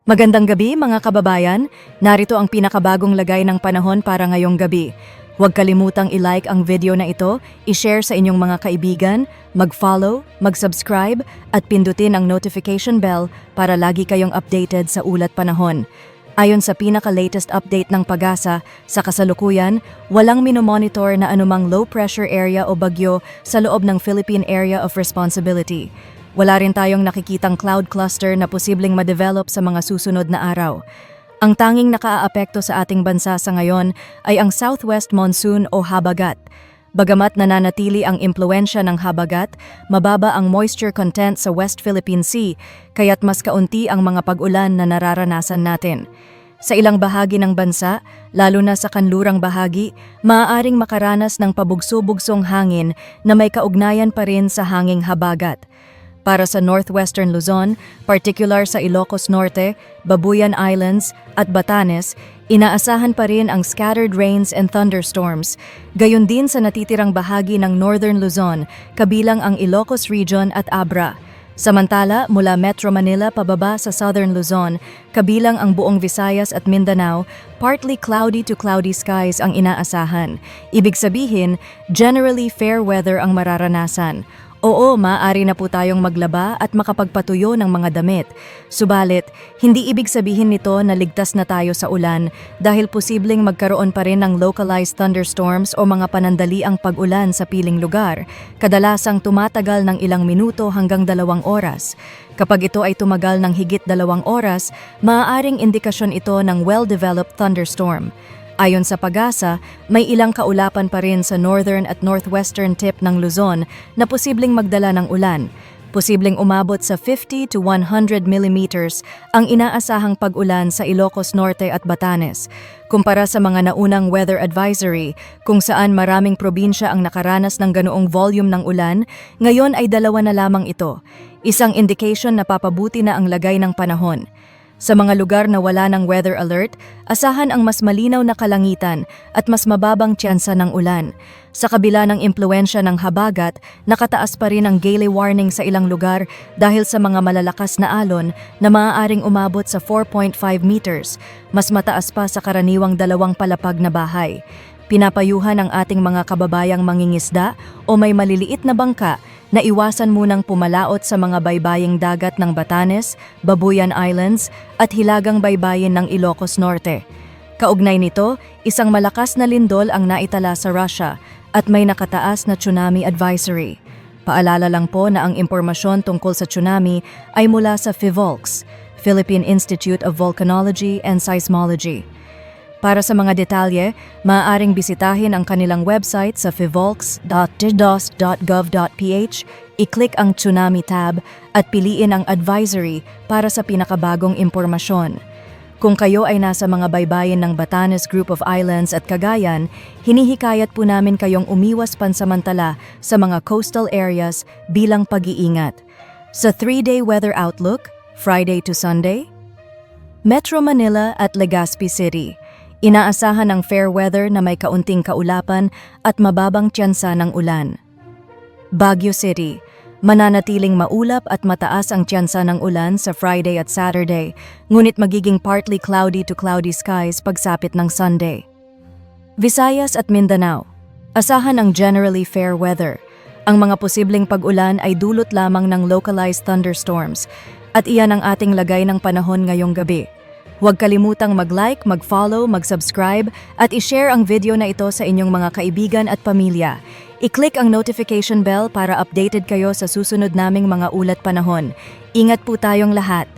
Magandang gabi mga kababayan, narito ang pinakabagong lagay ng panahon para ngayong gabi. Huwag kalimutang i-like ang video na ito, i-share sa inyong mga kaibigan, mag-follow, mag-subscribe at pindutin ang notification bell para lagi kayong updated sa ulat panahon. Ayon sa pinaka-latest update ng PAGASA, sa kasalukuyan, walang minomonitor na anumang low-pressure area o bagyo sa loob ng Philippine Area of Responsibility. Wala rin tayong nakikitang cloud cluster na posibleng ma-develop sa mga susunod na araw. Ang tanging nakaaapekto sa ating bansa sa ngayon ay ang southwest monsoon o habagat. Bagamat nananatili ang impluensya ng habagat, mababa ang moisture content sa West Philippine Sea, kaya't mas kaunti ang mga pag-ulan na nararanasan natin. Sa ilang bahagi ng bansa, lalo na sa kanlurang bahagi, maaaring makaranas ng pabugso-bugsong hangin na may kaugnayan pa rin sa hanging habagat. Para sa northwestern Luzon, particular sa Ilocos Norte, Babuyan Islands at Batanes, inaasahan pa rin ang scattered rains and thunderstorms. Gayon din sa natitirang bahagi ng northern Luzon, kabilang ang Ilocos Region at Abra. Samantala, mula Metro Manila pababa sa southern Luzon, kabilang ang buong Visayas at Mindanao, partly cloudy to cloudy skies ang inaasahan. Ibig sabihin, generally fair weather ang mararanasan. Oo, maaari na po tayong maglaba at makapagpatuyo ng mga damit. Subalit, hindi ibig sabihin nito na ligtas na tayo sa ulan dahil posibleng magkaroon pa rin ng localized thunderstorms o mga panandaliang pag-ulan sa piling lugar, kadalasang tumatagal ng ilang minuto hanggang 2 oras. Kapag ito ay tumagal ng higit 2 oras, maaaring indikasyon ito ng well-developed thunderstorm. Ayon sa PAGASA, may ilang kaulapan pa rin sa northern at northwestern tip ng Luzon na posibleng magdala ng ulan. Posibleng umabot sa 50 to 100 millimeters ang inaasahang pag-ulan sa Ilocos Norte at Batanes. Kumpara sa mga naunang weather advisory, kung saan maraming probinsya ang nakaranas ng ganoong volume ng ulan, ngayon ay 2 na lamang ito. Isang indication na papabuti na ang lagay ng panahon. Sa mga lugar na wala ng weather alert, asahan ang mas malinaw na kalangitan at mas mababang tsansa ng ulan. Sa kabila ng impluensya ng habagat, nakataas pa rin ang gale warning sa ilang lugar dahil sa mga malalakas na alon na maaaring umabot sa 4.5 meters, mas mataas pa sa karaniwang 2 palapag na bahay. Pinapayuhan ang ating mga kababayang mangingisda o may maliliit na bangka na iwasan munang pumalaot sa mga baybaying dagat ng Batanes, Babuyan Islands at hilagang baybayin ng Ilocos Norte. Kaugnay nito, isang malakas na lindol ang naitala sa Russia at may nakataas na tsunami advisory. Paalala lang po na ang impormasyon tungkol sa tsunami ay mula sa PHIVOLCS, Philippine Institute of Volcanology and Seismology. Para sa mga detalye, maaaring bisitahin ang kanilang website sa phivolcs.ddos.gov.ph, i-click ang Tsunami tab at piliin ang advisory para sa pinakabagong impormasyon. Kung kayo ay nasa mga baybayin ng Batanes Group of Islands at Cagayan, hinihikayat po namin kayong umiwas pansamantala sa mga coastal areas bilang pag-iingat. Sa 3-day weather outlook, Friday to Sunday, Metro Manila at Legazpi City. Inaasahan ang fair weather na may kaunting kaulapan at mababang tsansa ng ulan. Baguio City, mananatiling maulap at mataas ang tsansa ng ulan sa Friday at Saturday, ngunit magiging partly cloudy to cloudy skies pagsapit ng Sunday. Visayas at Mindanao, asahan ang generally fair weather. Ang mga posibleng pag-ulan ay dulot lamang ng localized thunderstorms at iyan ang ating lagay ng panahon ngayong gabi. Huwag kalimutang mag-like, mag-follow, mag-subscribe at i-share ang video na ito sa inyong mga kaibigan at pamilya. I-click ang notification bell para updated kayo sa susunod naming mga ulat panahon. Ingat po tayong lahat.